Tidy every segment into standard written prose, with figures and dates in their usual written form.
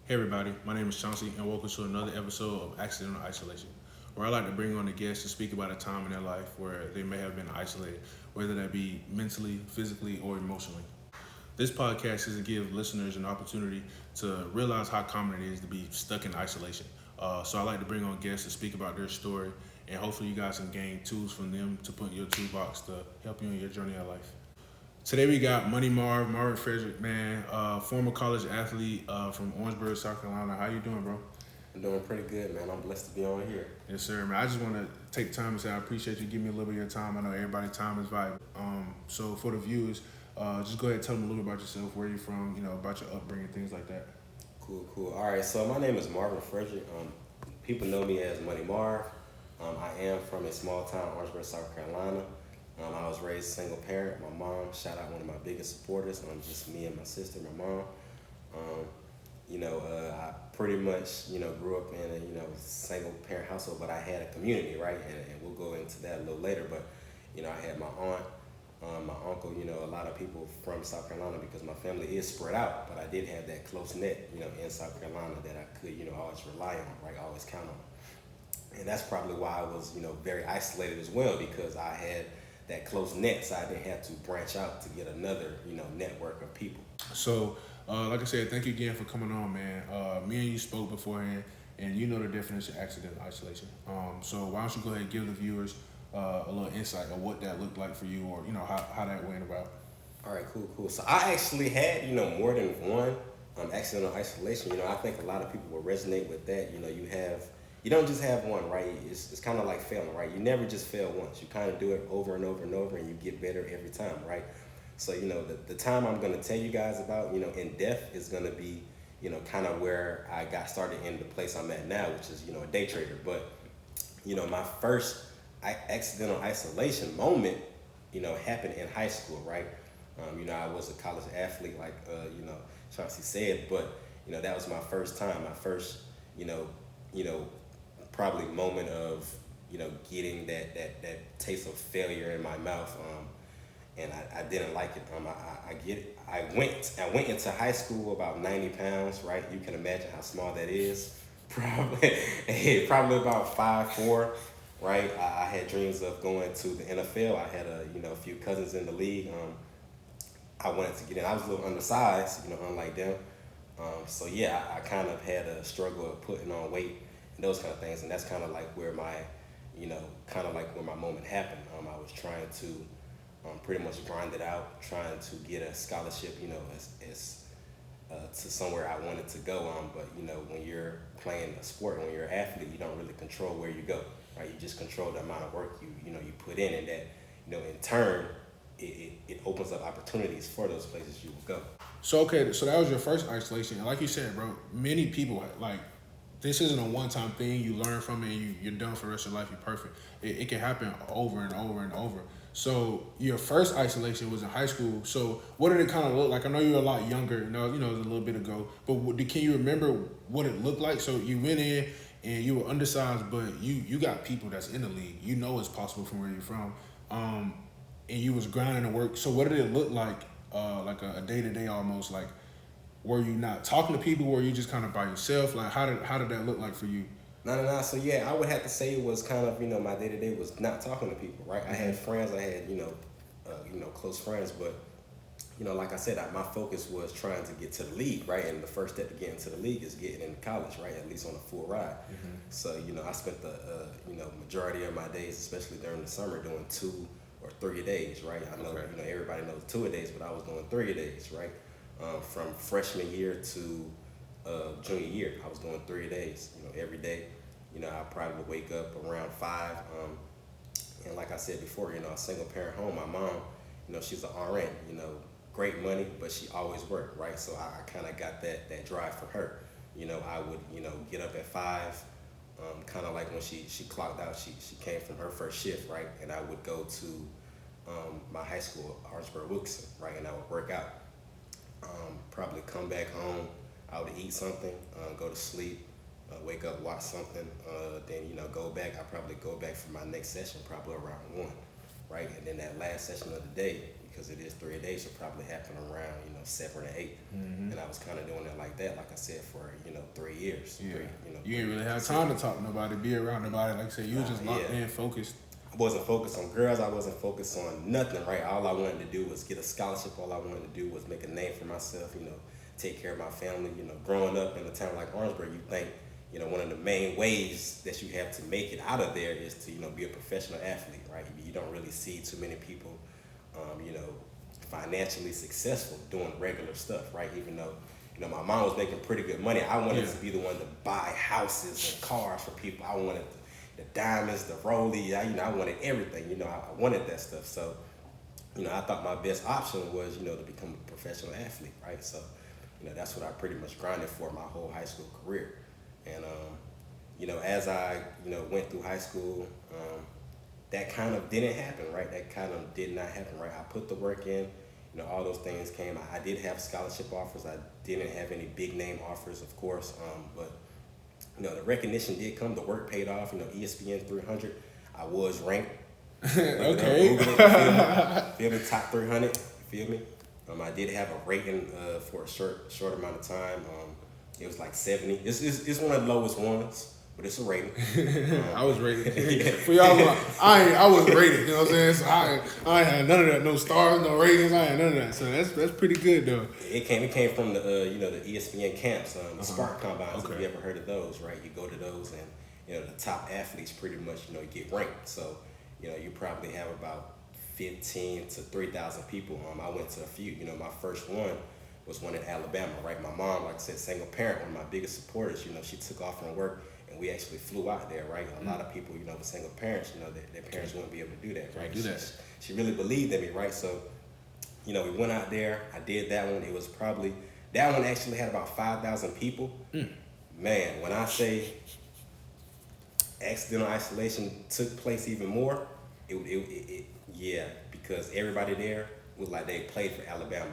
Hey everybody, my name is Chauncey and welcome to another episode of Accidental Isolation, where I like to bring on a guest to speak about a time in their life where they may have been isolated, whether that be mentally, physically, or emotionally. This podcast is to give listeners an opportunity to realize how common it is to be stuck in isolation. So I like to bring on guests to speak about their story, and hopefully you guys can gain tools from them to put in your toolbox to help you in your journey of life. Today we got Marvin Fredrick, man, former college athlete from Orangeburg, South Carolina. How you doing, bro? I'm doing pretty good, man. I'm blessed to be on here. Yes, sir, man. I just want to take time to say I appreciate you giving me a little bit of your time. I know everybody's time is valuable. So for the viewers, just go ahead and tell them a little bit about yourself, where you're from, about your upbringing, things like that. Cool. All right, so my name is Marvin Fredrick. People know me as Money Marv. I am from a small town, Orangeburg, South Carolina. I was raised single parent. My mom, shout out one of my biggest supporters. Just me and my sister, my mom. Um, I pretty much, grew up in a, single parent household, but I had a community, right? And we'll go into that a little later. But, I had my aunt, my uncle, a lot of people from South Carolina because my family is spread out, but I did have that close net, in South Carolina that I could, always rely on, right? Always count on. And that's probably why I was, very isolated as well because I had that close net, so I didn't have to branch out to get another, network of people. So, like I said, thank you again for coming on, man. Me and you spoke beforehand, and you know the definition of accidental isolation. So why don't you go ahead and give the viewers a little insight of what that looked like for you, or how that went about. All right, cool. So I actually had, more than one accidental isolation. I think a lot of people will resonate with that. You don't just have one, right? It's kind of like failing, right? You never just fail once. You kind of do it over and over and over, and you get better every time, right? So, the time I'm going to tell you guys about, in depth is going to be, kind of where I got started in the place I'm at now, which is, a day trader. But, my first accidental isolation moment, happened in high school, right? I was a college athlete, like, Chauncey said, but, that was my first time, my first, probably moment of, getting that taste of failure in my mouth. And I didn't like it. I get it. I went into high school about 90 pounds, right? You can imagine how small that is. Probably about 5'4", right? I had dreams of going to the NFL. I had a few cousins in the league. I wanted to get in. I was a little undersized, unlike them. So yeah, I kind of had a struggle of putting on weight and those kind of things. And that's kind of like where my, where my moment happened. I was trying to pretty much grind it out, trying to get a scholarship, as to somewhere I wanted to go. But when you're playing a sport, when you're an athlete, you don't really control where you go, right? You just control the amount of work you put in, and that, in turn, it opens up opportunities for those places you will go. So okay, so that was your first isolation, and like you said, bro, many people like this isn't a one-time thing. You learn from it, and you're done for the rest of your life. You're perfect. It can happen over and over and over. So your first isolation was in high school. So what did it kind of look like? I know you were a lot younger. It was a little bit ago. But can you remember what it looked like? So you went in and you were undersized, but you got people that's in the league. You know it's possible from where you're from. And you was grinding to work. So what did it look like a day-to-day almost? Like, were you not talking to people? Were you just kind of by yourself? Like, how did that look like for you? No. So yeah, I would have to say it was kind of, my day to day was not talking to people, right? I had friends, I had, close friends, but, like I said, my focus was trying to get to the league, right? And the first step to getting to the league is getting into college, right? At least on a full ride. Mm-hmm. So, I spent the, majority of my days, especially during the summer, doing 2 or 3 days, right? I know, okay. Everybody knows 2 a days, but I was doing 3 a days, right? From freshman year to junior year, I was doing 3 days, every day. I probably would wake up around 5. And like I said before, a single parent home, my mom, she's an RN, great money, but she always worked, right? So I kind of got that drive for her. I would, get up at 5, kind of like when she clocked out, she came from her first shift, right? And I would go to my high school, Orangeburg Wilkinson, right? And I would work out. Probably come back home, I would eat something, go to sleep, wake up, watch something, then, go back. I probably go back for my next session, probably around 1, right? And then that last session of the day, because it is 3 days, should probably happen around 7 or 8, and I was kind of doing it like that, like I said, for 3 years. Yeah. Three, You didn't really have time to talk to nobody, be around nobody. Like I said, you was just locked in, focused. I wasn't focused on girls. I wasn't focused on nothing, right? All I wanted to do was get a scholarship. All I wanted to do was make a name for myself, take care of my family. Growing up in a town like Orangeburg, you think, one of the main ways that you have to make it out of there is to, be a professional athlete, right? You don't really see too many people, financially successful doing regular stuff, right? Even though, my mom was making pretty good money, I wanted to be the one to buy houses and cars for people. I wanted the diamonds, the rollies, I wanted everything, I wanted that stuff. So, I thought my best option was, to become a professional athlete, right? So, that's what I pretty much grinded for my whole high school career. And, as I, went through high school, that kind of didn't happen, right? That kind of did not happen, right? I put the work in, all those things came. I did have scholarship offers. I didn't have any big name offers, of course, but, the recognition did come. The work paid off, ESPN 300. I was ranked. Okay. Feel me? Top 300, feel me? I did have a rating for a short amount of time. It was like 70. It's one of the lowest ones, but it's a rating. I was rated. For y'all, I was rated. You know what I'm saying? So I ain't had none of that. No stars, no ratings. I ain't none of that. So that's pretty good though. It came from the the ESPN camps, the Spark Combines. Okay. If you ever heard of those, right? You go to those and the top athletes pretty much get ranked. So you probably have about 15 to 3,000 people. I went to a few. My first one was one in Alabama, right? My mom, like I said, single parent, one of my biggest supporters. She took off from work and we actually flew out there, right? A lot of people, with single parents, their parents wouldn't be able to do that, right? She really believed in me, right? So, we went out there. I did that one. It was probably, that one actually had about 5,000 people. Man, when I say accidental isolation took place even more, yeah, because everybody there was like they played for Alabama.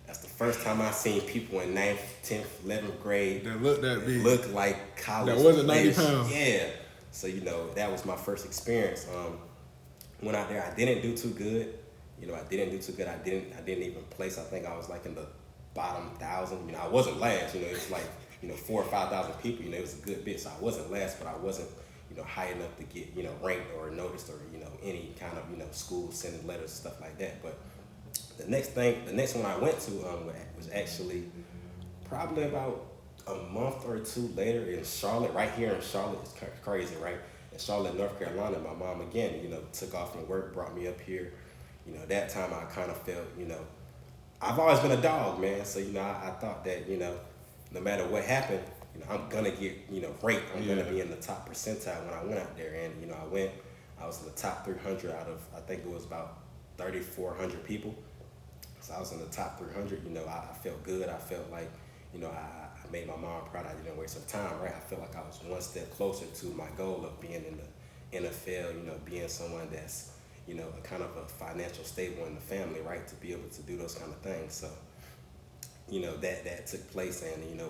That's the first time I seen people in 9th, 10th, 11th grade that looked that big. Looked like college. That wasn't 90 pounds. Yeah. So, that was my first experience. Went out there, I didn't do too good. I didn't do too good. I didn't even place. I think I was like in the bottom 1,000. I wasn't last. It was like, 4,000 or 5,000 people. It was a good bit. So I wasn't last, but I wasn't, high enough to get, ranked or noticed or, any kind of, school sending letters and stuff like that. But the next one I went to was actually probably about a month or two later in Charlotte, right here in Charlotte. It's crazy, right? In Charlotte, North Carolina, my mom again, took off from work, brought me up here. That time I kind of felt, I've always been a dog, man. So, I thought that, no matter what happened, I'm gonna get, ranked. I'm gonna be in the top percentile when I went out there. And, I was in the top 300 out of, I think it was about 3,400 people. So I was in the top 300. I felt good. I felt like, I made my mom proud. I didn't waste her time, right? I felt like I was one step closer to my goal of being in the NFL, being someone that's, a kind of a financial stable in the family, right? To be able to do those kind of things. So, that took place. And,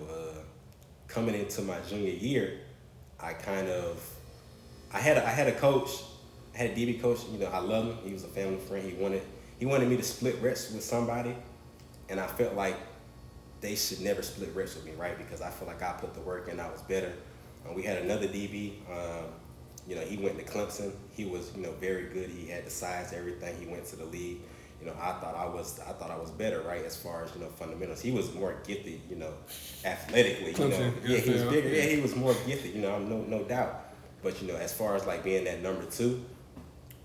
coming into my junior year, I had a coach. I had a DB coach. I love him. He was a family friend. He wanted me to split reps with somebody, and I felt like they should never split reps with me, right? Because I feel like I put the work in. I was better. We had another DB. He went to Clemson. He was, very good. He had the size, everything. He went to the league. I thought I was better, right? As far as, fundamentals. He was more gifted, athletically. Clemson, he was bigger. Yeah, he was more gifted. No doubt. But as far as like being that number 2.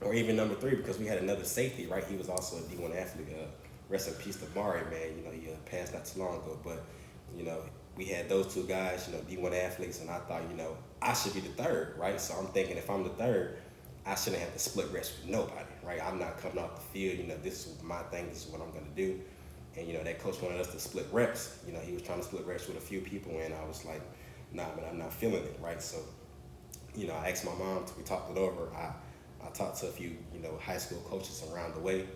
Or even number 3, because we had another safety, right? He was also a D1 athlete. Rest in peace to Marv, man. He passed not too long ago. But, we had those 2 guys, D1 athletes, and I thought, I should be the 3rd, right? So I'm thinking if I'm the 3rd, I shouldn't have to split reps with nobody, right? I'm not coming off the field, this is my thing, this is what I'm going to do. And, that coach wanted us to split reps. He was trying to split reps with a few people, and I was like, nah, man, I'm not feeling it, right? So, I asked my mom, we talked it over. I talked to a few, high school coaches around the way,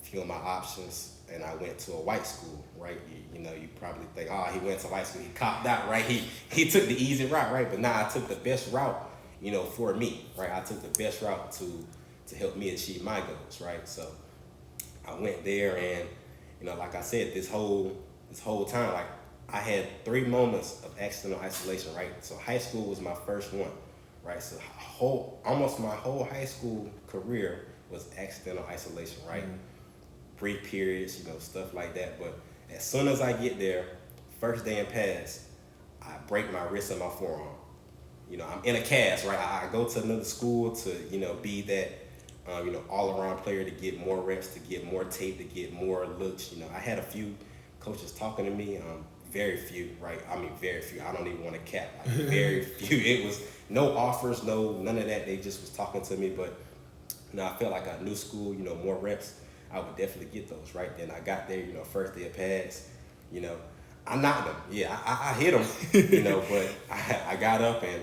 few of my options, and I went to a white school, right? You probably think, he went to white school, he copped out, right? He took the easy route, right? But I took the best route, for me, right? I took the best route to help me achieve my goals, right? So, I went there, and like I said, this whole time, like I had 3 moments of accidental isolation, right? So high school was my first one, right? So almost my whole high school career was accidental isolation, right? Brief periods, stuff like that. But as soon as I get there, first day in pass, I break my wrist and my forearm. I'm in a cast, right? I go to another school to, be that, all-around player, to get more reps, to get more tape, to get more looks. I had a few coaches talking to me, very few, right? I mean, very few. I don't even want to cap. Like, very few. It was no offers, none of that. They just was talking to me. But, I felt like a new school, more reps, I would definitely get those, right? Then I got there, first day of pass, I knocked them. Yeah, I hit them, but I got up, and,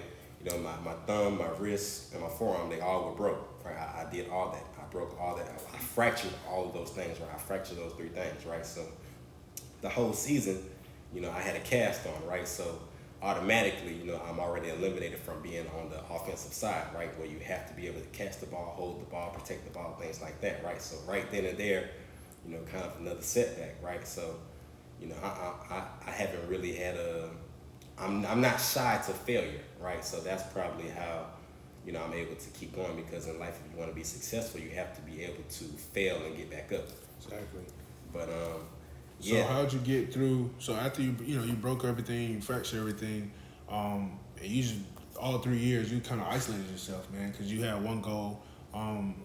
my thumb, my wrist, and my forearm, they all were broke, right? I did all that. I broke all that. I fractured all of those things, right? I fractured those 3 things, right? So the whole season, I had a cast on, right? So automatically, I'm already eliminated from being on the offensive side, right? Where you have to be able to catch the ball, hold the ball, protect the ball, things like that, right? So right then and there, kind of another setback, right? So, I haven't really had I'm not shy to failure, right? So that's probably how, I'm able to keep going, because in life, if you want to be successful, you have to be able to fail and get back up. Exactly. But So how'd you get through? So after you broke everything, you fractured everything, and you just, all 3 years you kind of isolated yourself, man, because you had one goal,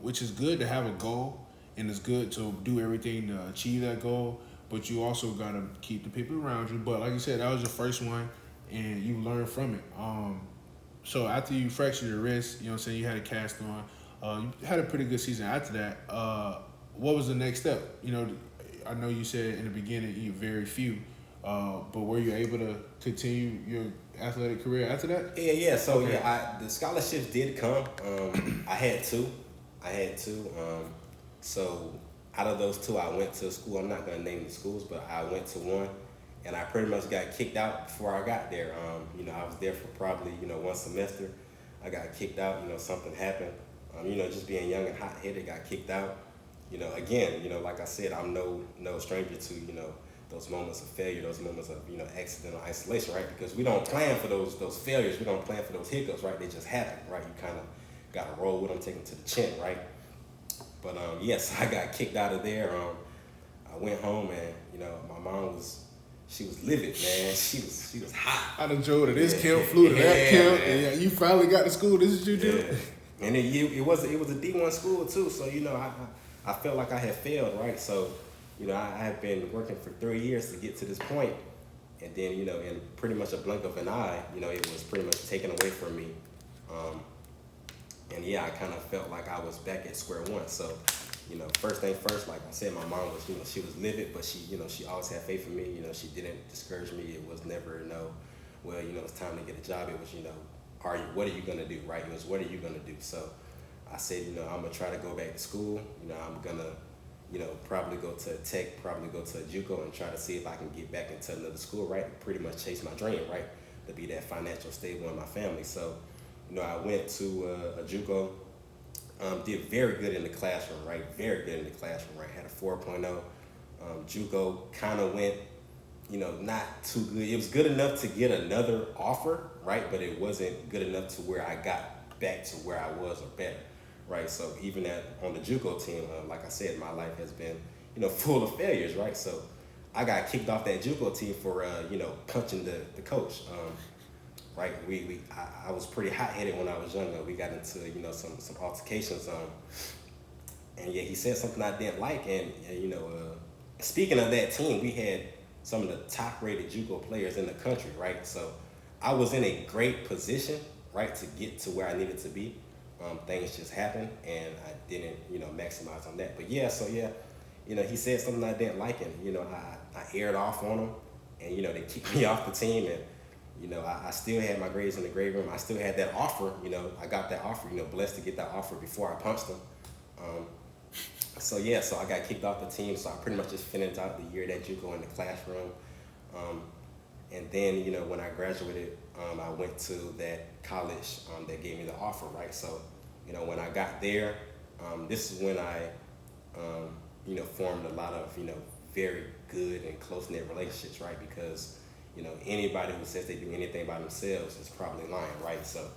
which is good to have a goal, and it's good to do everything to achieve that goal. But you also gotta keep the people around you. But like you said, that was your first one, and you learned from it. So after you fractured your wrist, you had a cast on. You had a pretty good season after that. What was the next step? I know you said in the beginning you very few, but were you able to continue your athletic career after that? Yeah. So Okay. the scholarships did come. I had two. So out of those 2, I went to school. I'm not gonna name the schools, but I went to one, and I pretty much got kicked out before I got there. I was there for probably 1 semester. I got kicked out. Something happened. Just being young and hot headed, got kicked out. Again, like I said, I'm no stranger to those moments of failure, those moments of accidental isolation, right? Because we don't plan for those failures, we don't plan for those hiccups, right? They just happen, right? You kind of got to roll with them, take them to the chin, right? But yes, I got kicked out of there. I went home, and my mom she was livid, man. She was hot. I done drove to this camp, flew to that camp, man. and yeah, you finally got to school. This is what you do. Yeah. And it was a D1 school too, so I felt like I had failed, right? So I had been working for 3 years to get to this point, and then in pretty much a blink of an eye, it was pretty much taken away from me. And yeah, I kind of felt like I was back at square one. So, first thing first, like I said, my mom was, she was livid, but she always had faith in me. She didn't discourage me. It was never, well, it's time to get a job. It was, what are you gonna do, right? It was, what are you gonna do? So I said, I'm gonna try to go back to school. I'm gonna, probably go to Tech, probably go to a JUCO, and try to see if I can get back into another school, right? Pretty much chase my dream, right? To be that financial stable in my family. So, I went to a JUCO, did very good in the classroom, right? Very good in the classroom, right? Had a 4.0. JUCO kind of went, not too good. It was good enough to get another offer, right? But it wasn't good enough to where I got back to where I was or better, right? So even on the JUCO team, like I said, my life has been, full of failures, right? So I got kicked off that JUCO team for, punching the coach. Right, I was pretty hot-headed when I was younger. We got into some altercations, and yeah, he said something I didn't like, and speaking of that team, we had some of the top-rated JUCO players in the country, right? So I was in a great position, right, to get to where I needed to be. Things just happened, and I didn't maximize on that. But yeah, so yeah, he said something I didn't like, and I aired off on him, and they kicked me off the team, and I still had my grades in the grade room. I still had that offer. I got that offer. Blessed to get that offer before I punched him. So yeah, so I got kicked off the team. So I pretty much just finished out the year that JUCO in the classroom. And then when I graduated, I went to that college that gave me the offer, right? So when I got there, this is when I formed a lot of, very good and close-knit relationships, right? Because, anybody who says they do anything by themselves is probably lying, right? So,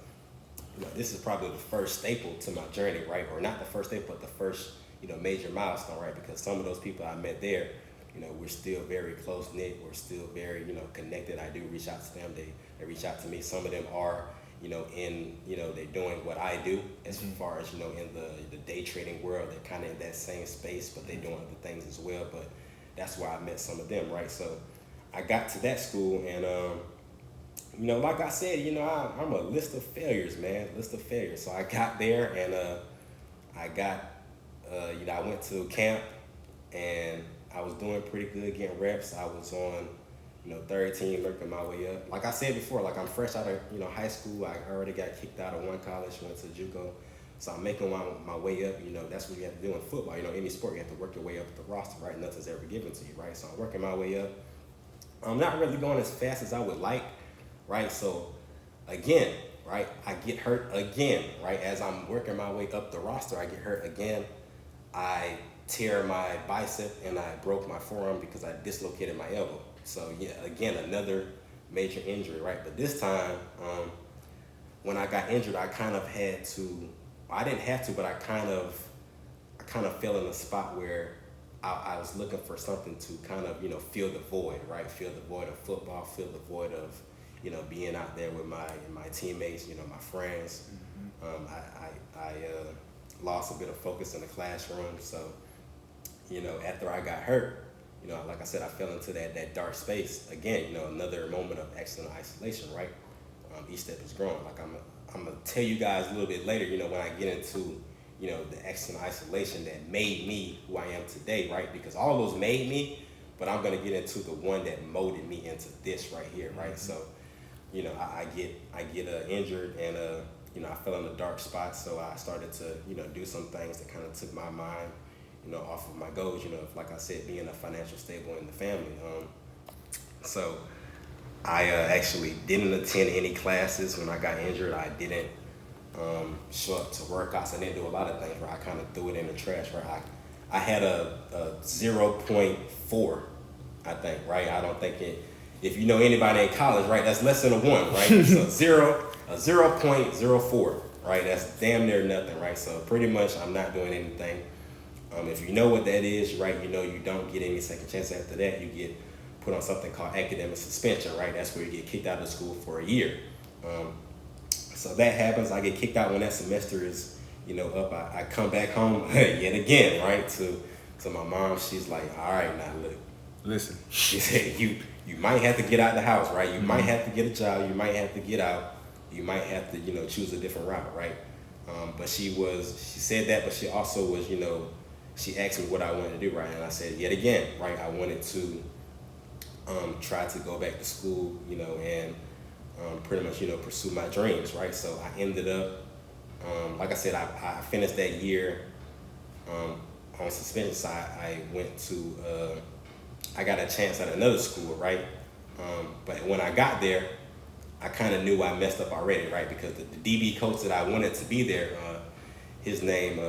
this is probably the first staple to my journey, right? Or not the first staple, but the first, major milestone, right? Because some of those people I met there, we're still very close-knit. We're still very, connected. I do reach out to them. They reach out to me. Some of them are, they're doing what I do as far as, in the day trading world. They're kind of in that same space, but they're doing other things as well. But that's where I met some of them, right? So I got to that school and, like I said, I'm a list of failures, man, list of failures. So I got there and I went to camp and I was doing pretty good getting reps. I was on, third team, working my way up. Like I said before, like I'm fresh out of, high school. I already got kicked out of one college, went to JUCO. So I'm making my way up. That's what you have to do in football. Any sport, you have to work your way up the roster, right? Nothing's ever given to you, right? So I'm working my way up. I'm not really going as fast as I would like, right? So again, right, I get hurt again, right? As I'm working my way up the roster, I get hurt again. I tear my bicep and I broke my forearm because I dislocated my elbow. So yeah, again, another major injury, right? But this time, when I got injured, I kind of had to, I didn't have to, but I kind of fell in a spot where I was looking for something to kind of, fill the void, right? Fill the void of football, fill the void of, being out there with my teammates, my friends. I lost a bit of focus in the classroom. So, after I got hurt, like I said, I fell into that dark space. Again, another moment of excellent isolation, right? Each step is growing. Like I'm gonna tell you guys a little bit later, when I get into, the excellent isolation that made me who I am today, right? Because all those made me, but I'm gonna get into the one that molded me into this right here, right? So, I get injured and I fell in a dark spot. So I started to, do some things that kind of took my mind, off of my goals, like I said, being a financial stable in the family. So I actually didn't attend any classes when I got injured. I didn't show up to workouts. I didn't do a lot of things where I kind of threw it in the trash. Where I had a 0.4, I think, right? I don't think it. If you know anybody in college, right, that's less than a 1, right? So a 0.04, right? That's damn near nothing, right? So pretty much I'm not doing anything. If you know what that is, right, you don't get any second chance after that. You get put on something called academic suspension, right? That's where you get kicked out of school for a year. So that happens. I get kicked out when that semester is, up. I come back home yet again, right, to my mom. She's like, all right, now look. Listen. She said, you might have to get out of the house, right? You might have to get a job. You might have to get out. You might have to, choose a different route, right? But she said that, but she also was, she asked me what I wanted to do, right? And I said, yet again, right, I wanted to try to go back to school, and pretty much, pursue my dreams, right? So I ended up, like I said, I finished that year on suspension side. I went to, I got a chance at another school, right? But when I got there, I kind of knew I messed up already, right? Because the DB coach that I wanted to be there, his name,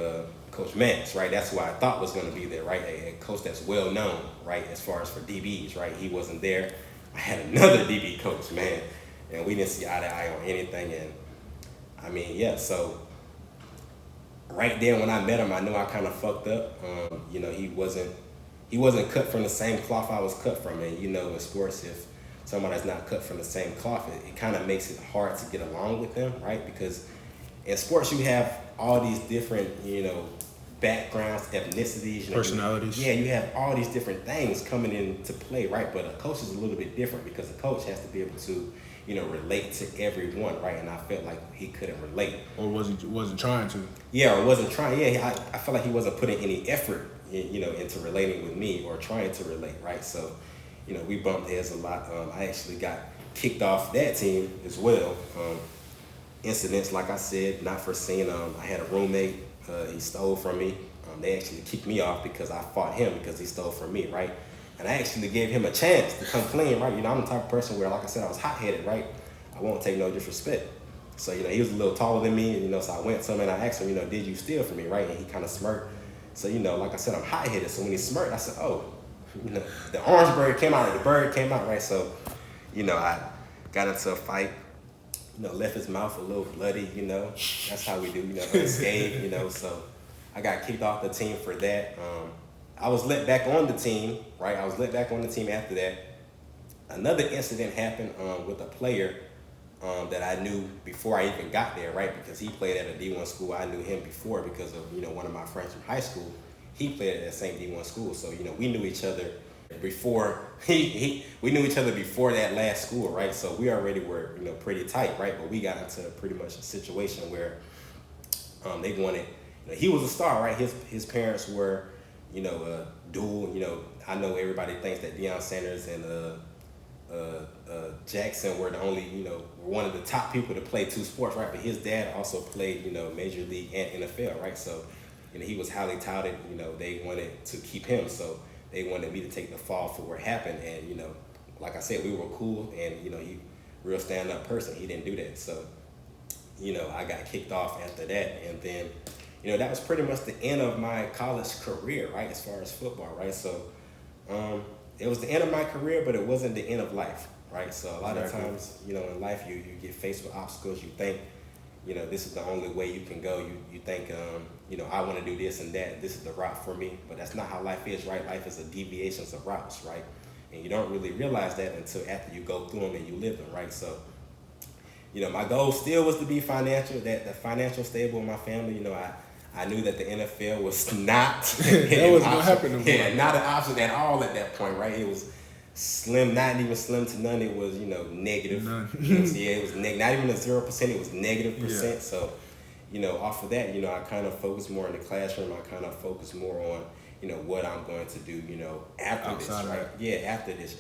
Coach Max, right? That's who I thought was going to be there, right? A coach that's well known, right? As far as for DBs, right? He wasn't there. I had another DB coach, man, and we didn't see eye to eye on anything. And I mean, yeah. So right there when I met him, I knew I kind of fucked up. He wasn't cut from the same cloth I was cut from. And in sports, if somebody's not cut from the same cloth, it kind of makes it hard to get along with them, right? Because in sports, you have all these different, backgrounds, ethnicities, personalities. You have all these different things coming into play, right? But a coach is a little bit different because a coach has to be able to, relate to everyone, right? And I felt like he couldn't relate. Or wasn't trying to. Yeah, or wasn't trying. Yeah, I felt like he wasn't putting any effort, into relating with me or trying to relate, right? So, we bumped heads a lot. I actually got kicked off that team as well. Incidents, like I said, not foreseen. I had a roommate. He stole from me. They actually kicked me off because I fought him because he stole from me, right? And I actually gave him a chance to come clean, right? I'm the type of person where, like I said, I was hot-headed, right? I won't take no disrespect. So, he was a little taller than me, so I went to him and I asked him, did you steal from me, right? And he kind of smirked. So, like I said, I'm hot-headed. So when he smirked, I said, oh, the orange bird came out, or the bird came out, right? So, I got into a fight, left his mouth a little bloody, That's how we do, unscathed, So I got kicked off the team for that. I was let back on the team, right? I was let back on the team after that. Another incident happened with a player that I knew before I even got there, right? Because he played at a D1 school. I knew him before because of, one of my friends from high school. He played at that same D1 school. So, we knew each other before we knew each other before that last school, right? So we already were, pretty tight, right? But we got into pretty much a situation where they wanted, he was a star, right? His parents were, dual, I know everybody thinks that Deion Sanders and Jackson were the only, were one of the top people to play two sports, right? But his dad also played, Major League and NFL, right? So, he was highly touted. They wanted to keep him, so they wanted me to take the fall for what happened. And like I said, we were cool, and he real stand-up person. He didn't do that, so I got kicked off after that, and then that was pretty much the end of my college career, right? As far as football, right? So. It was the end of my career, but it wasn't the end of life, right? So a lot of times, in life, you get faced with obstacles. You think, this is the only way you can go. You think, I want to do this and that. This is the route for me. But that's not how life is, right? Life is a deviations of routes, right? And you don't really realize that until after you go through them and you live them, right? So, my goal still was to be financial, that the financial stable in my family. I knew that the NFL was not that was not happening. Yeah, not an option at all at that point, right? It was slim, not even slim to none. It was, negative. None. It was not even a 0%. It was negative percent. Yeah. So, off of that, I kind of focused more in the classroom. I kind of focused more on, what I'm going to do, after outside this, right? Yeah,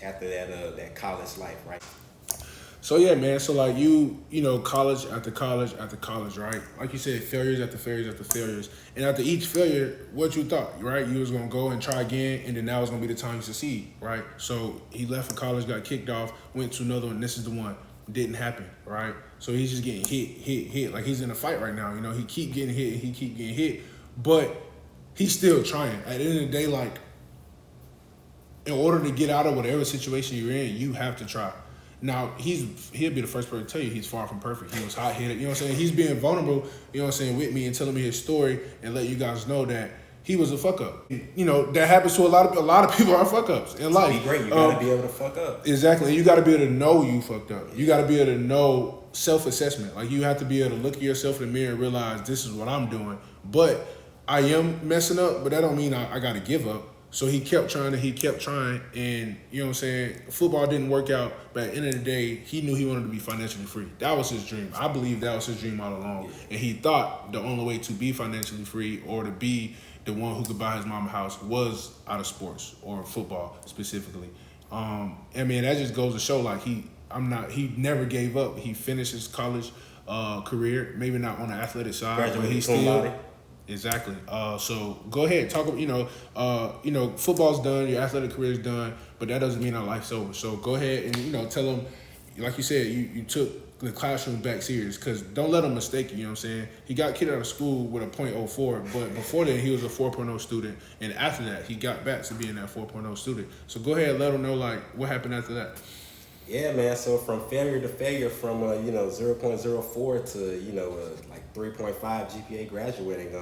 after that college life, right? So yeah, man. So like college after college after college, right? Like you said, failures after failures after failures, and after each failure, what you thought, right? You was gonna go and try again, and then that was gonna be the time you succeed, right? So he left for college, got kicked off, went to another one. This is the one. Didn't happen, right? So he's just getting hit. Like he's in a fight right now. He keep getting hit, but he's still trying. At the end of the day, like in order to get out of whatever situation you're in, you have to try. Now, he'll be the first person to tell you he's far from perfect. He was hot-headed, you know what I'm saying? He's being vulnerable, you know what I'm saying, with me and telling me his story and let you guys know that he was a fuck-up. That happens to a lot of people are fuck-ups in life. To be great, you got to be able to fuck up. Exactly. And you got to be able to know you fucked up. You got to be able to know self-assessment. Like, you have to be able to look at yourself in the mirror and realize this is what I'm doing. But I am messing up, but that don't mean I got to give up. So he kept trying, and you know what I'm saying, football didn't work out, but at the end of the day, he knew he wanted to be financially free. That was his dream. I believe that was his dream all along. And he thought the only way to be financially free or to be the one who could buy his mama a house was out of sports or football specifically. That just goes to show like he never gave up. He finished his college career, maybe not on the athletic side, but he still. Exactly. So go ahead, talk. Football's done, your athletic career's done, but that doesn't mean our life's over. So go ahead and tell them, like you said, you took the classroom back serious, because don't let them mistake you. You know what I'm saying? He got kicked out of school with a .04, but before then he was a 4.0 student, and after that he got back to being that 4.0 student. So go ahead, and let them know like what happened after that. Yeah, man. So from failure to failure, from 0.04 to like 3.5 GPA graduating,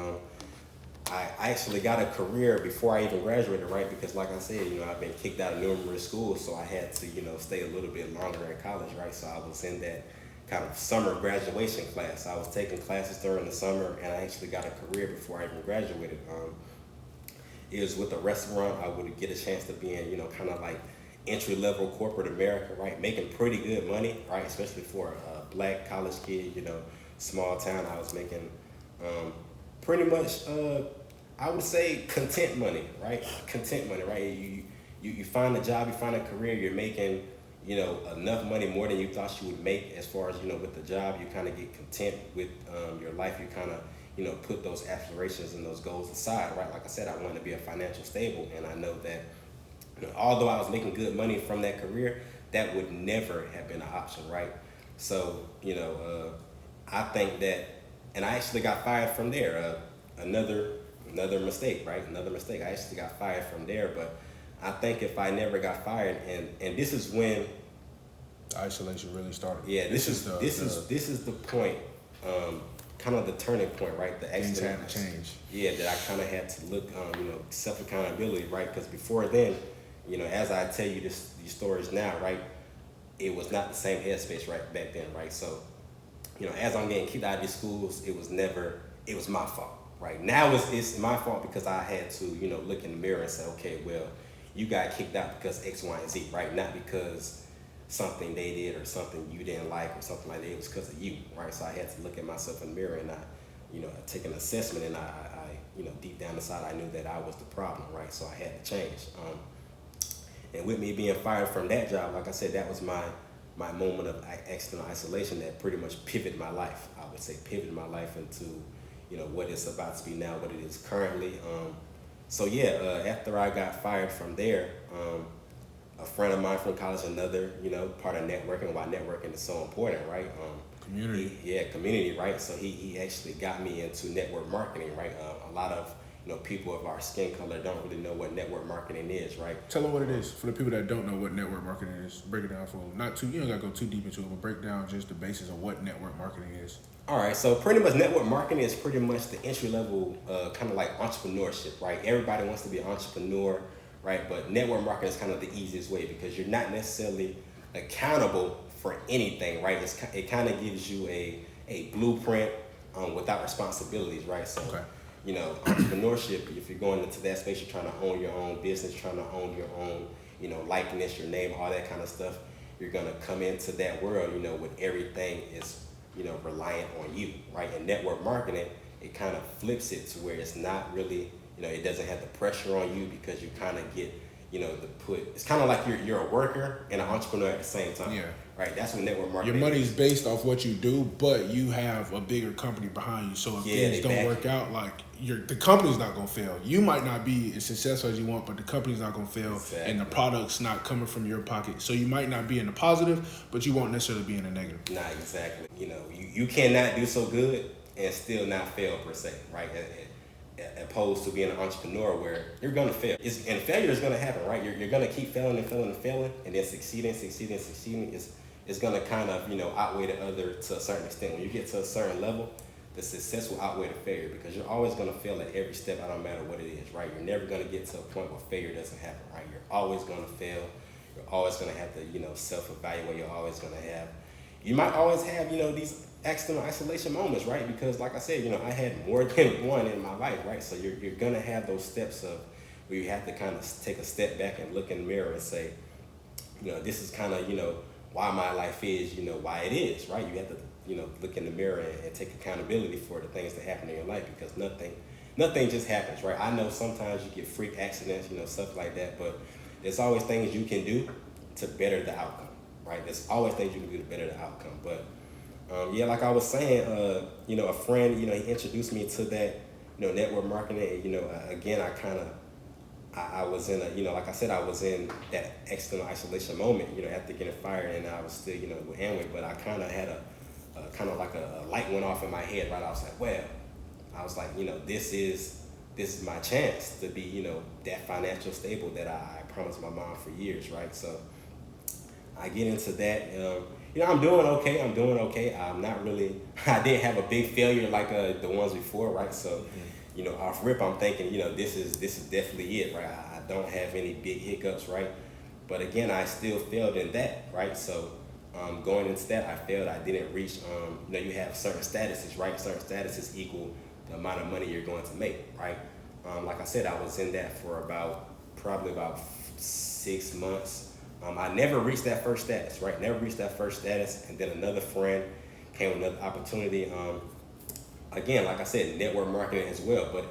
I actually got a career before I even graduated, right? Because like I said, I've been kicked out of numerous schools, so I had to stay a little bit longer in college, right? So I was in that kind of summer graduation class. I was taking classes during the summer, and I actually got a career before I even graduated. It was with a restaurant. I would get a chance to be in, kind of like entry-level corporate America, right? Making pretty good money, right? Especially for a black college kid, small town. I was making pretty much, I would say content money, right? Content money, right? You find a job, you find a career, you're making, enough money, more than you thought you would make as far as, with the job. You kind of get content with your life. You kind of, put those aspirations and those goals aside, right? Like I said, I wanted to be a financial stable, and I know that although I was making good money from that career, that would never have been an option, right? So, I think that, and I actually got fired from there. Another another mistake, right? Another mistake. I actually got fired from there, but I think if I never got fired, and this is when The isolation really started. yeah, this is the point, kind of the turning point, right? The things accident had to change. Yeah, that I kind of had to look, self accountability, right? Because before then, as I tell you these stories now, right, it was not the same headspace right back then, right? So, as I'm getting kicked out of these schools, it was my fault, right? Now it's my fault because I had to, look in the mirror and say, okay, well, you got kicked out because X, Y, and Z, right? Not because something they did or something you didn't like or something like that. It was because of you, right? So I had to look at myself in the mirror and I, take an assessment, and I deep down inside, I knew that I was the problem, right? So I had to change. And with me being fired from that job, like I said, that was my moment of external isolation that pretty much pivoted my life. I would say pivoted my life into, what it's about to be now, what it is currently. So yeah, after I got fired from there, a friend of mine from college, another, part of networking, why networking is so important, right? Community. Community, right? So he actually got me into network marketing, right? A lot of people of our skin color don't really know what network marketing is, right? Tell them what it is for the people that don't know what network marketing is. Break it down for them. Not too. You don't gotta go too deep into it, but break down just the basis of what network marketing is. All right, so pretty much network marketing is pretty much the entry level, kind of like entrepreneurship, right? Everybody wants to be an entrepreneur, right? But network marketing is kind of the easiest way because you're not necessarily accountable for anything, right? It kind of gives you a blueprint without responsibilities, right? So, Okay. Entrepreneurship, if you're going into that space, you're trying to own your own business, trying to own your own, likeness, your name, all that kind of stuff. You're going to come into that world, with everything is, reliant on you, right? And network marketing, it kind of flips it to where it's not really, it doesn't have the pressure on you because you kind of get, it's kind of like you're a worker and an entrepreneur at the same time. Yeah. Right, that's what network marketing Your money's based off what you do, but you have a bigger company behind you. So if things don't work out, like the company's not gonna fail. You might not be as successful as you want, but the company's not gonna fail, Exactly. and the product's not coming from your pocket. So you might not be in the positive, but you won't necessarily be in the negative. Not exactly. You cannot do so good and still not fail per se, right? Opposed to being an entrepreneur where you're gonna fail. And failure is gonna happen, right? You're gonna keep failing and failing and failing, and then succeeding. It's gonna kind of outweigh the other to a certain extent. When you get to a certain level, the success will outweigh the failure because you're always gonna fail at every step. I don't matter what it is, right? You're never gonna get to a point where failure doesn't happen, right? You're always gonna fail. You're always gonna have to self-evaluate. You're always gonna have. You might always have these external isolation moments, right? Because like I said, I had more than one in my life, right? So you're gonna have those steps of where you have to kind of take a step back and look in the mirror and say, this is kind of why my life is, why it is, right? You have to, look in the mirror and take accountability for the things that happen in your life because nothing just happens, right? I know sometimes you get freak accidents, stuff like that, but there's always things you can do to better the outcome, right? There's always things you can do to better the outcome. But like I was saying, a friend, he introduced me to that, network marketing. Again, I was in like I said, I was in that external isolation moment, after getting fired, and I was still, with Amway, but I kind of had a light went off in my head, right? I was like, well, this is my chance to be, that financial stable that I promised my mom for years, right? So I get into that. I'm doing okay. I'm not really. I didn't have a big failure like the ones before, right? So, off rip, I'm thinking, this is definitely it, right? I don't have any big hiccups, right? But again, I still failed in that, right? So, going into that, I failed. I didn't reach. You have certain statuses, right? Certain statuses equal the amount of money you're going to make, right? Like I said, I was in that for probably about 6 months. I never reached that first status, right? Never reached that first status. And then another friend came with another opportunity. Again, like I said, network marketing as well. But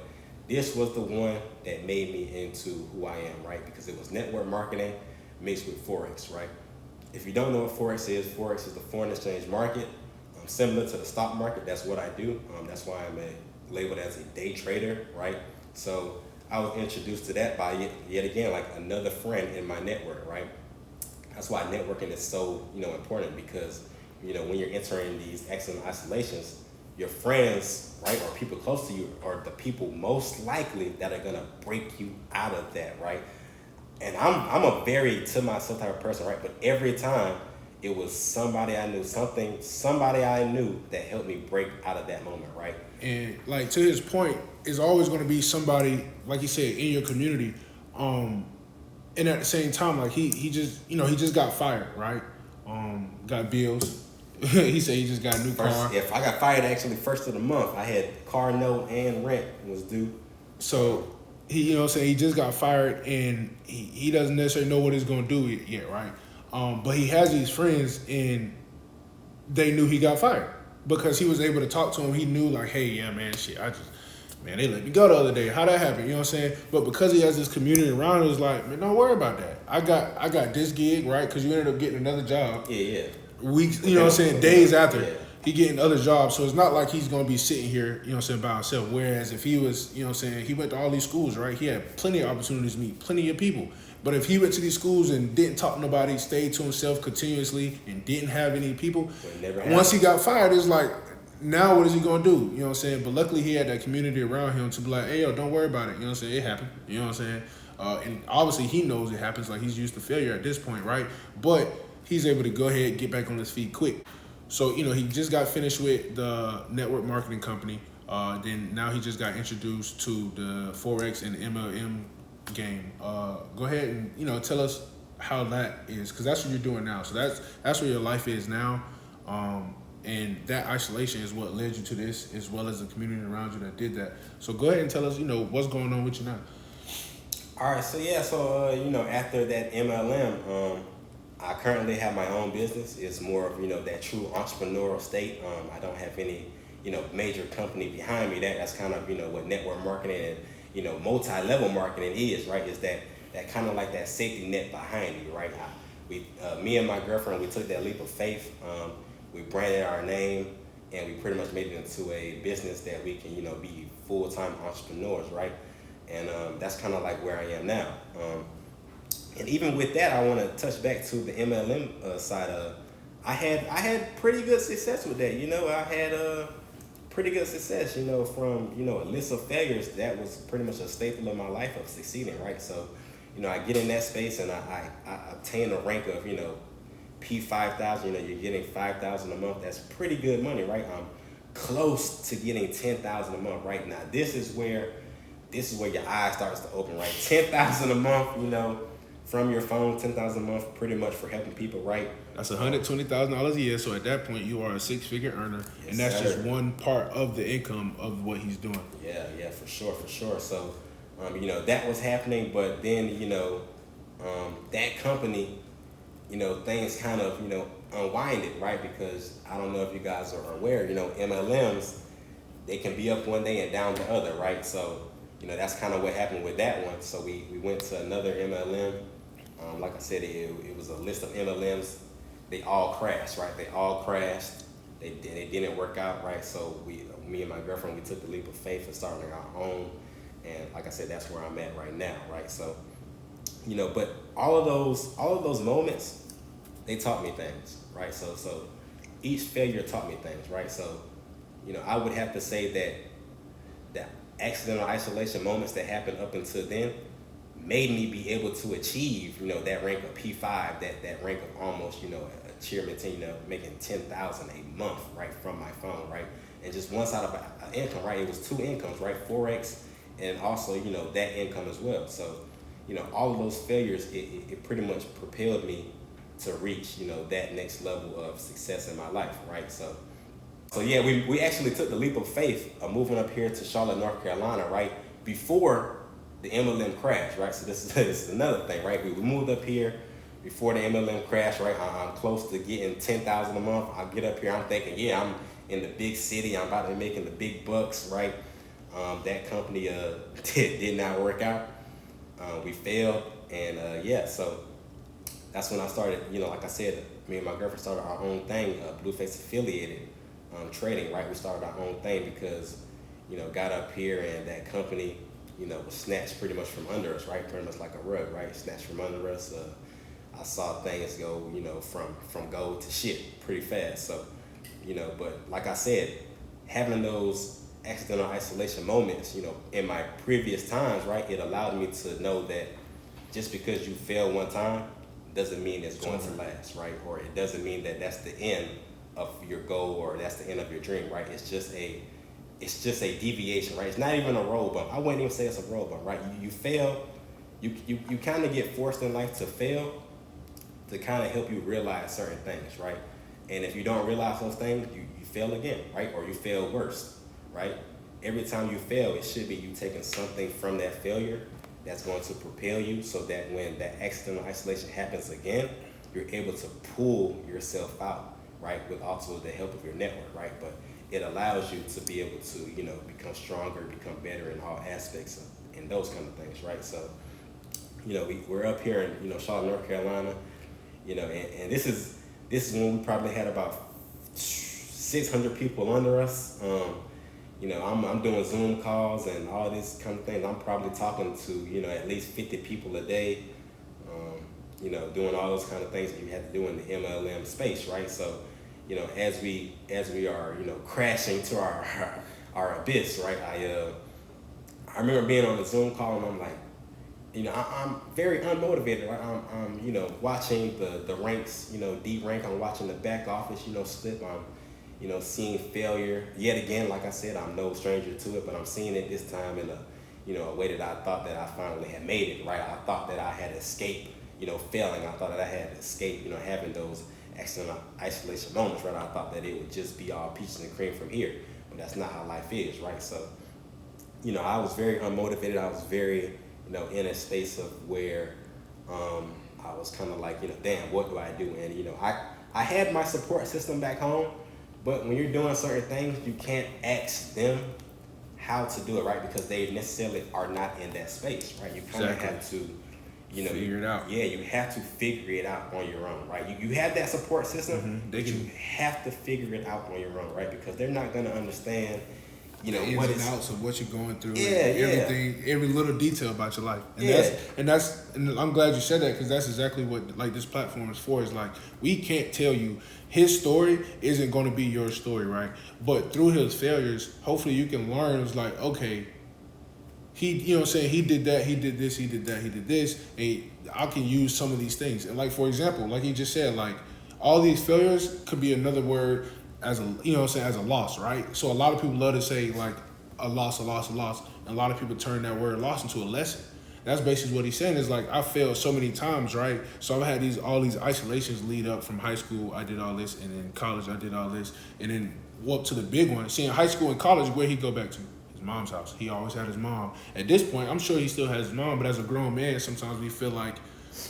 this was the one that made me into who I am, right? Because it was network marketing mixed with Forex, right? If you don't know what Forex is the foreign exchange market. Similar to the stock market, that's what I do. That's why I'm labeled as a day trader, right? So I was introduced to that by yet again, like another friend in my network, right? That's why networking is so, important because, when you're entering these external isolations, your friends, right, or people close to you are the people most likely that are gonna break you out of that, right? And I'm a very to myself type of person, right? But every time it was somebody I knew, somebody I knew that helped me break out of that moment, right? And like to his point, is always going to be somebody like he said in your community. And at the same time, like he just he just got fired, right? Got bills. He said he just got a new car. If I got fired actually first of the month, I had car note and rent was due. So he, you know what I'm saying, he just got fired and he doesn't necessarily know what he's gonna do yet, right? But he has these friends and they knew he got fired because he was able to talk to him. He knew like, hey, yeah, man, shit, man, they let me go the other day. How'd that happen? You know what I'm saying? But because he has this community around him, it's like, man, don't worry about that. I got this gig, right? Because you ended up getting another job. Yeah. Weeks, you know what I'm saying, days after. Yeah. He getting other jobs, so it's not like he's gonna be sitting here, you know what I'm saying, by himself. Whereas if he was, you know what I'm saying, he went to all these schools, right? He had plenty of opportunities to meet plenty of people. But if he went to these schools and didn't talk to nobody, stayed to himself continuously and didn't have any people, once he got fired, it's like, now what is he gonna do? You know what I'm saying? But luckily he had that community around him to be like, hey yo, don't worry about it. You know what I'm saying? It happened. You know what I'm saying? And obviously he knows it happens, like he's used to failure at this point, right? But he's able to go ahead and get back on his feet quick. So, he just got finished with the network marketing company. Then now he just got introduced to the Forex and MLM game. Go ahead and, tell us how that is, because that's what you're doing now. So that's where your life is now. And that isolation is what led you to this, as well as the community around you that did that. So go ahead and tell us, what's going on with you now. All right, so after that MLM, I currently have my own business. It's more of, that true entrepreneurial state. I don't have any, major company behind me. That's kind of, what network marketing and, multi-level marketing is, right? Is that kind of like that safety net behind you, right? Me and my girlfriend, we took that leap of faith. We branded our name and we pretty much made it into a business that we can, be full-time entrepreneurs, right? And that's kind of like where I am now. And even with that, I want to touch back to the MLM side of. I had pretty good success with that. I had pretty good success. From a list of failures, that was pretty much a staple of my life of succeeding. Right. So, I get in that space and I obtain a rank of P5,000. You're getting 5,000 a month. That's pretty good money, right? I'm close to getting 10,000 a month right now. This is where your eye starts to open, right? 10,000 a month. From your phone, 10,000 a month, pretty much for helping people, right? That's $120,000 a year. So at that point, you are a six-figure earner, yes, and that's just one part of the income of what he's doing. Yeah, for sure. So, that was happening, but then, that company, things kind of, unwinded, right? Because I don't know if you guys are aware, MLMs, they can be up one day and down the other, right? So, that's kind of what happened with that one. So we went to another MLM. Like I said, it was a list of MLMs. They all crashed, right? They all crashed. They didn't work out, right? So me and my girlfriend, we took the leap of faith and started our own. And like I said, that's where I'm at right now, right? So, but all of those moments, they taught me things, right? So each failure taught me things, right? So, I would have to say that accidental isolation moments that happened up until then made me be able to achieve, that rank of P5, that rank of almost, a chairman, making 10,000 a month, right, from my phone, right? And just one side of an income, right? It was two incomes, right? Forex and also, that income as well. So, all of those failures, it pretty much propelled me to reach, that next level of success in my life, right? So yeah, we actually took the leap of faith of moving up here to Charlotte, North Carolina, right? Before the MLM crash, right? So this is another thing, right? We moved up here before the MLM crash, right? I'm close to getting 10,000 a month. I get up here, I'm thinking, yeah, I'm in the big city. I'm about to be making the big bucks, right? That company did not work out. We failed, and so that's when I started. Like I said, me and my girlfriend started our own thing, Blueface Affiliated trading, right? We started our own thing because, got up here and that company, was snatched pretty much from under us, right? Pretty much like a rug, right? Snatched from under us. I saw things go, from gold to shit pretty fast. So, but like I said, having those accidental isolation moments, in my previous times, right, it allowed me to know that just because you fail one time doesn't mean it's going to last, right? Or it doesn't mean that that's the end of your goal or that's the end of your dream, right? It's just a deviation, right? It's not even a road bump. I wouldn't even say it's a road bump, right? You fail, you kind of get forced in life to fail to kind of help you realize certain things, right? And if you don't realize those things, you fail again, right? Or you fail worse, right? Every time you fail, it should be you taking something from that failure that's going to propel you so that when that accidental isolation happens again, you're able to pull yourself out, right? With also the help of your network, right? But it allows you to be able to, become stronger, become better in all aspects and those kind of things, right? So, we're up here in, Charlotte, North Carolina, and this is when we probably had about 600 people under us. I'm doing Zoom calls and all these kind of things. I'm probably talking to, at least 50 people a day, doing all those kind of things that you have to do in the MLM space, right? So, as we are, crashing to our abyss, right? I remember being on the Zoom call and I'm like, I'm very unmotivated, right? I'm watching the ranks, D rank, I'm watching the back office, slip, I'm, seeing failure. Yet again, like I said, I'm no stranger to it, but I'm seeing it this time in a way that I thought that I finally had made it, right? I thought that I had escaped, failing. I thought that I had escaped, having those accidental isolation moments, right? I thought that it would just be all peaches and cream from here, but that's not how life is, right? So, I was very unmotivated. I was very, in a space of where I was kind of like, damn, what do I do? And, I had my support system back home, but when you're doing certain things, you can't ask them how to do it, right? Because they necessarily are not in that space, right? You kind of have to, figure it out. Yeah, you have to figure it out on your own, right? You have that support system, but you have to figure it out on your own, right? Because they're not going to understand, the ins and outs of what you're going through, everything, every little detail about your life, and and I'm glad you said that because that's exactly what like this platform is for. Is like we can't tell you his story isn't going to be your story, right? But through his failures, hopefully you can learn. It's like okay, he he did that, he did this, he did that, he did this, and I can use some of these things. And like for example, like he just said, like all these failures could be another word as a as a loss, right? So a lot of people love to say like a loss, a loss, a loss. And a lot of people turn that word loss into a lesson. That's basically what he's saying is like I failed so many times, right? So I've had all these isolations lead up from high school. I did all this, and then college I did all this, and then up to the big one. See, in high school and college, where he go back to? His mom's house. He always had his mom. At this point, I'm sure he still has his mom, but as a grown man, sometimes we feel like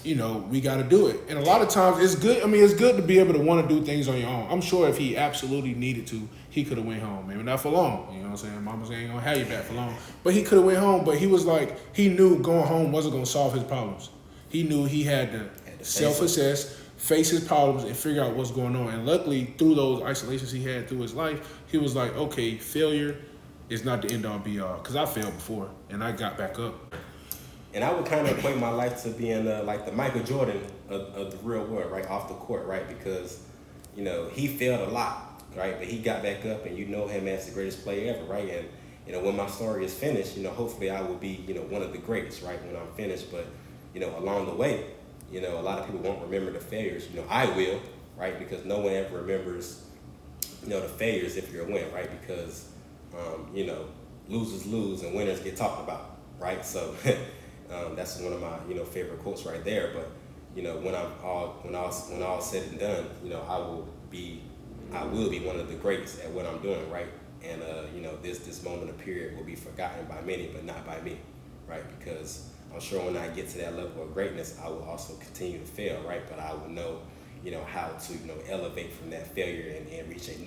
we got to do it. And a lot of times it's good. I mean, it's good to be able to want to do things on your own. I'm sure if he absolutely needed to, he could have went home. Maybe not for long. You know what I'm saying? Mama's ain't going to have you back for long. But he could have went home. But he was like, he knew going home wasn't going to solve his problems. He knew he had to self-assess, face his problems, and figure out what's going on. And luckily, through those isolations he had through his life, he was like, okay, failure is not the end-all be-all. Because I failed before, and I got back up. And I would kind of equate my life to being like the Michael Jordan of the real world, right? Off the court, right? Because, he failed a lot, right? But he got back up and him as the greatest player ever, right? And, when my story is finished, hopefully I will be, one of the greatest, right? When I'm finished. But, along the way, a lot of people won't remember the failures. I will, right? Because no one ever remembers, the failures if you're a win, right? Because, losers lose and winners get talked about, right? So... that's one of my favorite quotes right there. But when all said and done, I will be one of the greatest at what I'm doing, right? And this moment of period will be forgotten by many, but not by me, right? Because I'm sure when I get to that level of greatness, I will also continue to fail, right? But I will know how to elevate from that failure and reach a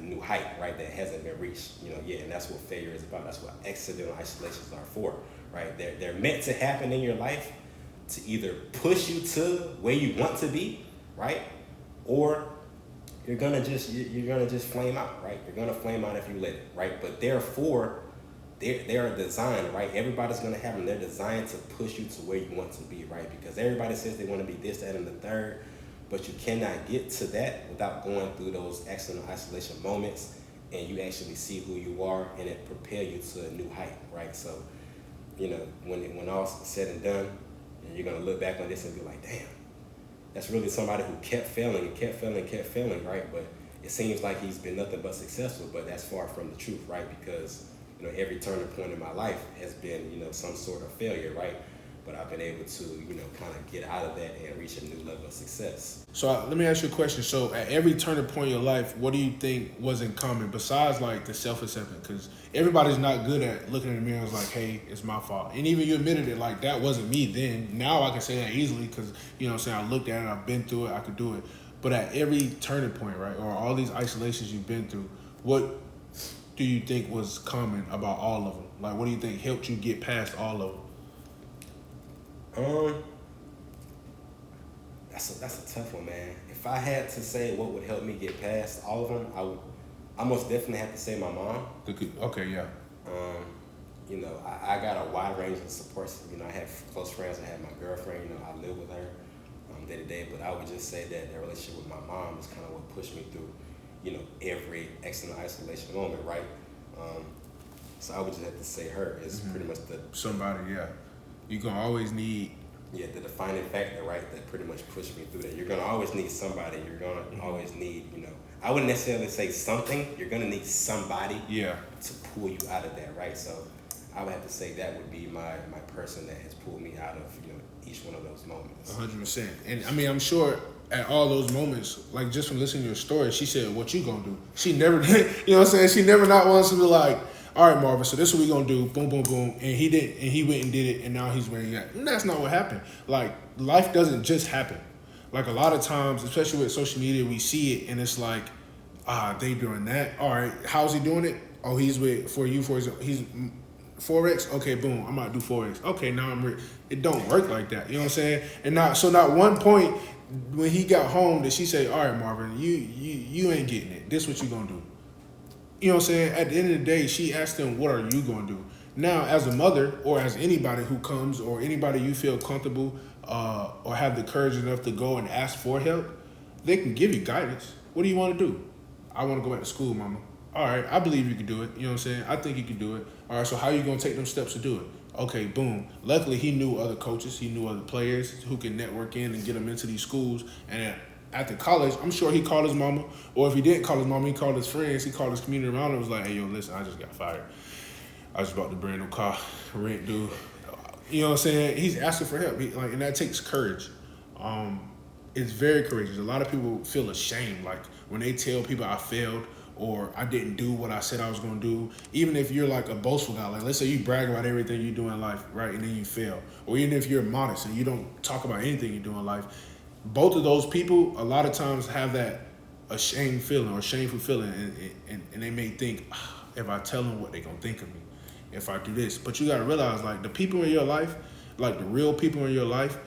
new height, right? That hasn't been reached, and that's what failure is about. That's what accidental isolations are for. Right, they're meant to happen in your life to either push you to where you want to be, right, or you're gonna just flame out, right? You're gonna flame out if you let it, right? But therefore, they're designed, right? Everybody's gonna have them. They're designed to push you to where you want to be, right? Because everybody says they want to be this, that, and the third, but you cannot get to that without going through those accidental isolation moments and you actually see who you are, and it propel you to a new height, right? So, you know, when all's said and done, and you're gonna look back on this and be like, damn, that's really somebody who kept failing and kept failing and kept failing, right? But it seems like he's been nothing but successful, but that's far from the truth, right? Because, you know, every turning point in my life has been, you know, some sort of failure, right? But I've been able to, you know, kind of get out of that and reach a new level of success. So let me ask you a question. So at every turning point in your life, what do you think was in common besides like the self-acceptance? Because everybody's not good at looking in the mirror and like, hey, it's my fault. And even you admitted it, like that wasn't me then. Now I can say that easily because, you know what I'm saying, I looked at it, I've been through it, I could do it. But at every turning point, right, or all these isolations you've been through, what do you think was common about all of them? Like, what do you think helped you get past all of them? That's a tough one, man. If I had to say what would help me get past all of them, I most definitely have to say my mom. Okay, yeah. You know, I got a wide range of supports. You know, I have close friends. I have my girlfriend. You know, I live with her day to day. But I would just say that relationship with my mom is kind of what pushed me through, you know, every external isolation moment, right? So I would just have to say her is pretty much somebody, yeah. You're gonna always need the defining factor, right, that pretty much pushed me through that. You're gonna always need somebody. You're gonna always need, you know, I wouldn't necessarily say something. You're gonna need somebody to pull you out of that, right? So I would have to say that would be my person that has pulled me out of, you know, each one of those moments. 100%. And I mean, I'm sure at all those moments, like just from listening to your story, she said, what you gonna do? She never, you know what I'm saying? She never not wants to be like, all right, Marvin, so this is what we gonna do, boom, boom, boom. And he did, and he went and did it, and now he's where he at. And that's not what happened. Like, life doesn't just happen. Like a lot of times, especially with social media, we see it and it's like, they doing that. All right, how's he doing it? Oh, he's with, he's Forex. Okay, boom, I'm about to do Forex. Okay, now I'm rich. It don't work like that. You know what I'm saying? And not one point when he got home did she say, all right, Marvin, you ain't getting it. This what you gonna do. You know what I'm saying? At the end of the day, she asked him, what are you going to do? Now, as a mother or as anybody who comes or anybody you feel comfortable or have the courage enough to go and ask for help, they can give you guidance. What do you want to do? I want to go back to school, mama. All right, I believe you can do it. You know what I'm saying? I think you can do it. All right, so how are you going to take them steps to do it? Okay, boom. Luckily, he knew other coaches. He knew other players who can network in and get them into these schools. And after college, I'm sure he called his mama, or if he didn't call his mama, he called his friends, he called his community around him, was like, hey, yo, listen, I just got fired. I was about to bring no car, rent due. You know what I'm saying? He's asking for help, and that takes courage. It's very courageous. A lot of people feel ashamed, like when they tell people I failed or I didn't do what I said I was going to do. Even if you're like a boastful guy, like let's say you brag about everything you do in life, right, and then you fail. Or even if you're modest and you don't talk about anything you do in life, both of those people a lot of times have that ashamed feeling or shameful feeling, and they may think, if I tell them what they gonna think of me, if I do this. But you gotta realize, like, the people in your life, like the real people in your life,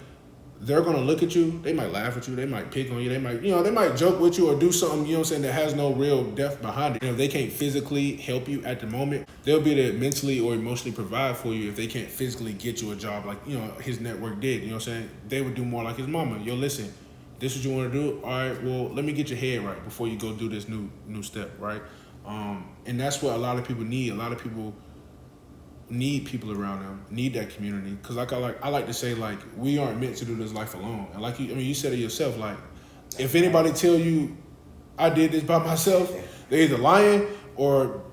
they're gonna look at you, they might laugh at you, they might pick on you, they might joke with you or do something, you know what I'm saying, that has no real depth behind it. You know, if they can't physically help you at the moment, they'll be there mentally or emotionally provide for you if they can't physically get you a job like, you know, his network did, you know what I'm saying? They would do more like his mama. Yo, listen, this is what you wanna do? All right, well, let me get your head right before you go do this new step, right? And that's what a lot of people need. A lot of people need people around them, need that community. Because I like to say, like, we aren't meant to do this life alone. And like you said it yourself, like, if anybody tell you I did this by myself, they're either lying or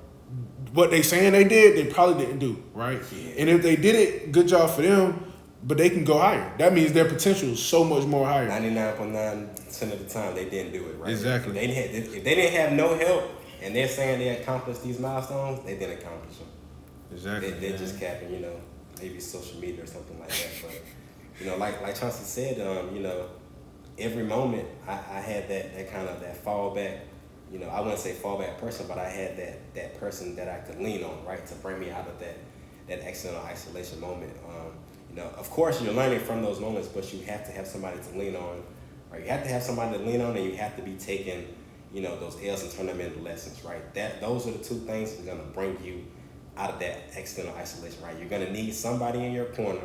what they saying they did, they probably didn't do, right? Yeah. And if they did it, good job for them, but they can go higher. That means their potential is so much more higher. 99.9% of the time, they didn't do it, right? Exactly. If they didn't have no help and they're saying they accomplished these milestones, they didn't accomplish them. Exactly. They're just capping, you know, maybe social media or something like that. But, you know, like Chauncey said, you know, every moment I had that kind of that fallback, you know, I wouldn't say fallback person, but I had that person that I could lean on, right, to bring me out of that external isolation moment. You know, of course, you're learning from those moments, but you have to have somebody to lean on, right? You have to have somebody to lean on, and you have to be taking, you know, those L's and turn them into lessons, right? Those are the two things that are going to bring you out of that external isolation, right? You're going to need somebody in your corner,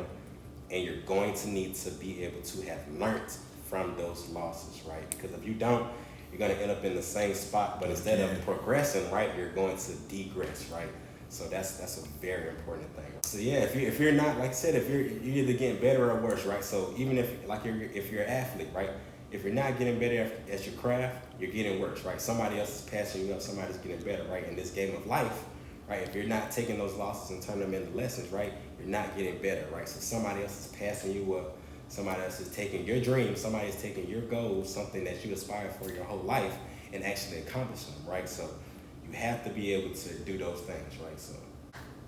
and you're going to need to be able to have learned from those losses, right? Because if you don't, you're gonna end up in the same spot, but instead of progressing, right, you're going to degress, right? So that's a very important thing. So yeah, if you're not, like I said, if you're either getting better or worse, right? So even if you're an athlete, right? If you're not getting better at your craft, you're getting worse, right? Somebody else is passing you up, somebody's getting better, right? In this game of life, right? If you're not taking those losses and turning them into lessons, right? You're not getting better, right? So somebody else is passing you up, somebody else is taking your dreams, somebody is taking your goals, something that you aspire for your whole life, and actually accomplishing them, right? So you have to be able to do those things, right? So,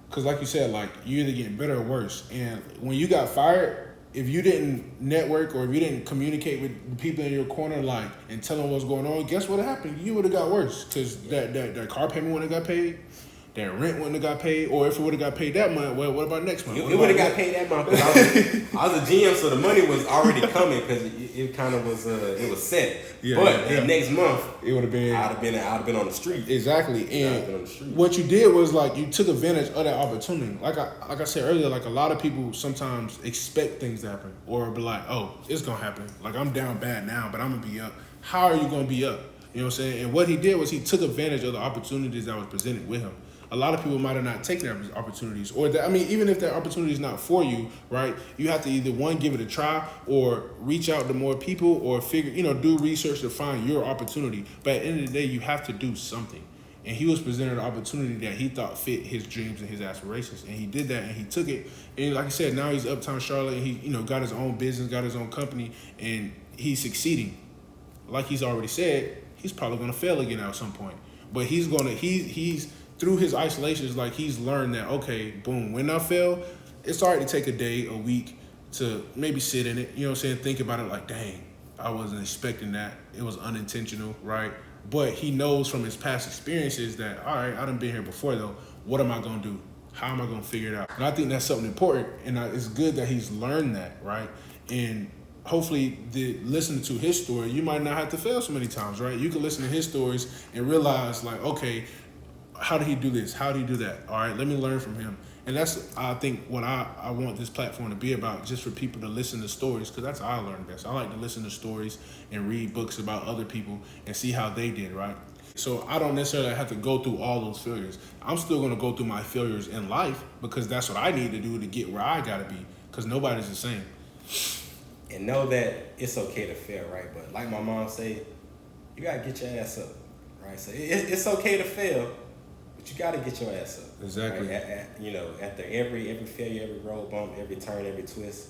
because like you said, like you're either getting better or worse. And when you got fired, if you didn't network or if you didn't communicate with the people in your corner, like, and tell them what's going on, guess what happened? You would have got worse, because that car payment wouldn't have got paid. That rent wouldn't have got paid, or if it would have got paid that month, well, what about next month? It would have got paid that month, because I was a GM, so the money was already coming, because it kind of was it was set. But next month, it would have been. I'd have been on the street. Exactly, and what you did was like you took advantage of that opportunity. Like I said earlier, like a lot of people sometimes expect things to happen, or be like, oh, it's gonna happen. Like I'm down bad now, but I'm gonna be up. How are you gonna be up? You know what I'm saying? And what he did was he took advantage of the opportunities that was presented with him. A lot of people might have not taken those opportunities, or even if that opportunity is not for you, right? You have to either one, give it a try, or reach out to more people, or do research to find your opportunity. But at the end of the day, you have to do something. And he was presented an opportunity that he thought fit his dreams and his aspirations, and he did that, and he took it. And like I said, now he's uptown Charlotte, and he got his own business, got his own company, and he's succeeding. Like he's already said, he's probably gonna fail again at some point, but he's through his isolations, like he's learned that, okay, boom, when I fail, it's all right to take a day, a week to maybe sit in it, you know what I'm saying, think about it like, dang, I wasn't expecting that. It was unintentional, right? But he knows from his past experiences that, all right, I done been here before though. What am I gonna do? How am I gonna figure it out? And I think that's something important, and it's good that he's learned that, right? And hopefully, listening to his story, you might not have to fail so many times, right? You can listen to his stories and realize, like, okay, how did he do this? How did he do that? All right, let me learn from him. And that's, I think, what I want this platform to be about, just for people to listen to stories, because that's how I learn best. I like to listen to stories and read books about other people and see how they did, right? So I don't necessarily have to go through all those failures. I'm still going to go through my failures in life, because that's what I need to do to get where I got to be, because nobody's the same. And know that it's okay to fail, right? But like my mom said, you got to get your ass up, right? So it's okay to fail, but you got to get your ass up. Exactly. Right? After every failure, every road bump, every turn, every twist,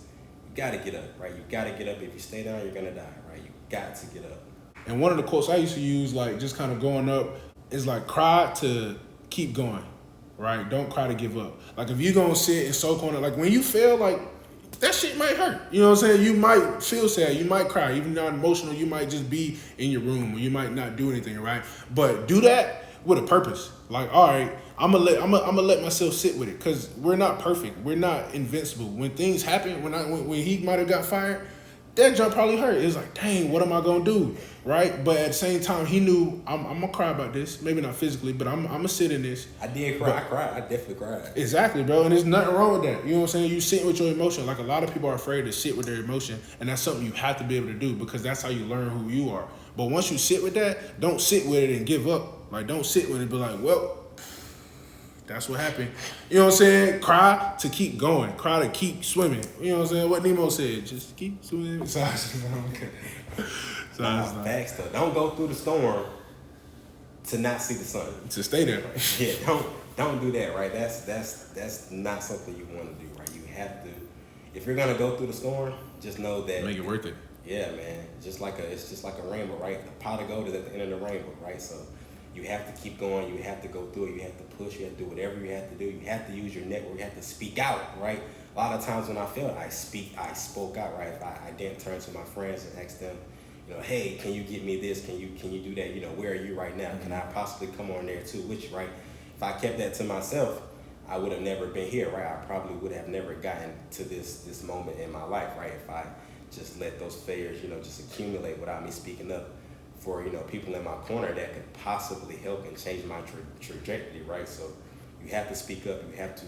you got to get up, right? You got to get up. If you stay down, you're going to die, right? You got to get up. And one of the quotes I used to use, like just kind of going up, is like, cry to keep going, right? Don't cry to give up. Like if you're going to sit and soak on it, like when you fail, like that shit might hurt. You know what I'm saying? You might feel sad. You might cry. Even not emotional, you might just be in your room, or you might not do anything, right? But do that with a purpose. Like, all right, I'm gonna let myself sit with it, because we're not perfect. We're not invincible. When things happen, when he might have got fired, that jump probably hurt. It was like, dang, what am I gonna do, right? But at the same time, he knew, I'm gonna cry about this. Maybe not physically, but I'm gonna sit in this. I did cry. I cried. I definitely cried. Exactly, bro. And there's nothing wrong with that. You know what I'm saying? You sit with your emotion. Like a lot of people are afraid to sit with their emotion, and that's something you have to be able to do, because that's how you learn who you are. But once you sit with that, don't sit with it and give up. Like, don't sit with it and be like, well, that's what happened. You know what I'm saying? Cry to keep going. Cry to keep swimming. You know what I'm saying? What Nemo said, just keep swimming. Facts though. Don't go through the storm to not see the sun. To stay there. Right? Yeah, don't do that, right? That's not something you want to do, right? You have to, if you're gonna go through the storm, just know that, make it worth it. Yeah, man. It's just like a rainbow, right? The pot of gold is at the end of the rainbow, right? So you have to keep going. You have to go through it. You have to push. You have to do whatever you have to do. You have to use your network. You have to speak out, right? A lot of times when I failed, I spoke out, right? If I didn't turn to my friends and ask them, hey, can you get me this? Can you do that? Where are you right now? Can I possibly come on there too? Which, right? If I kept that to myself, I would have never been here, right? I probably would have never gotten to this moment in my life, right? If I just let those failures, just accumulate without me speaking up for, people in my corner that could possibly help and change my trajectory, right? So you have to speak up. You have to,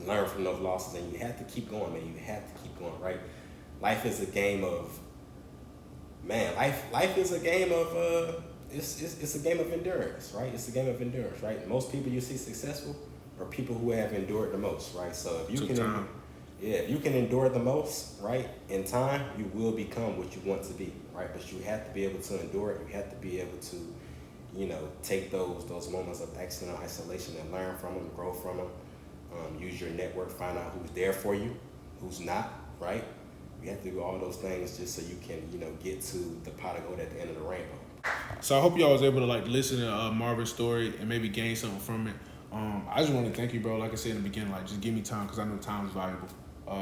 learn from those losses, and you have to keep going, man. You have to keep going, right? Life is a game of Man, life is a game of it's a game of endurance, right? It's a game of endurance, right? Most people you see successful are people who have endured the most, right? So if you Took can, time. yeah, if you can endure the most, right, in time, you will become what you want to be, right? But you have to be able to endure it. You have to be able to, take those moments of accident, isolation, and learn from them, grow from them. Use your network, find out who's there for you, who's not, right? You have to do all those things just so you can, get to the pot of gold at the end of the rainbow. So I hope y'all was able to like listen to Marvin's story and maybe gain something from it. I just want to thank you, bro. Like I said in the beginning, like just give me time because I know time is valuable.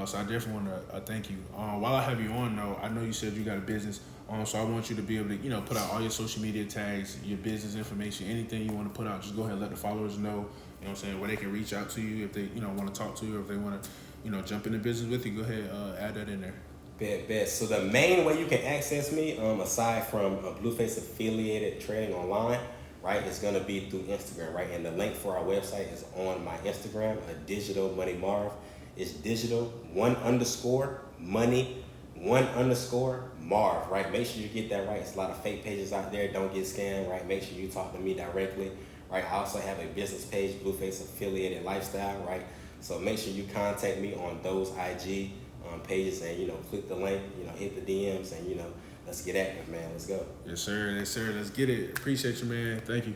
So I definitely want to thank you. While I have you on, though, I know you said you got a business. So I want you to be able to, put out all your social media tags, your business information, anything you want to put out. Just go ahead and let the followers know. You know what I'm saying? Where they can reach out to you if they, want to talk to you or if they want to, jump into business with you. Go ahead, add that in there. Bet. So the main way you can access me, aside from Blueface affiliated trading online, right, is gonna be through Instagram, right? And the link for our website is on my Instagram, Digital Money Marv. It's digital _money_Marv, right? Make sure you get that right. It's a lot of fake pages out there. Don't get scammed, right? Make sure you talk to me directly, right? I also have a business page, Blueface Affiliated Lifestyle, right? So make sure you contact me on those IG pages and click the link, hit the DMs and let's get active, man. Let's go. Yes, sir. Let's get it. Appreciate you, man. Thank you.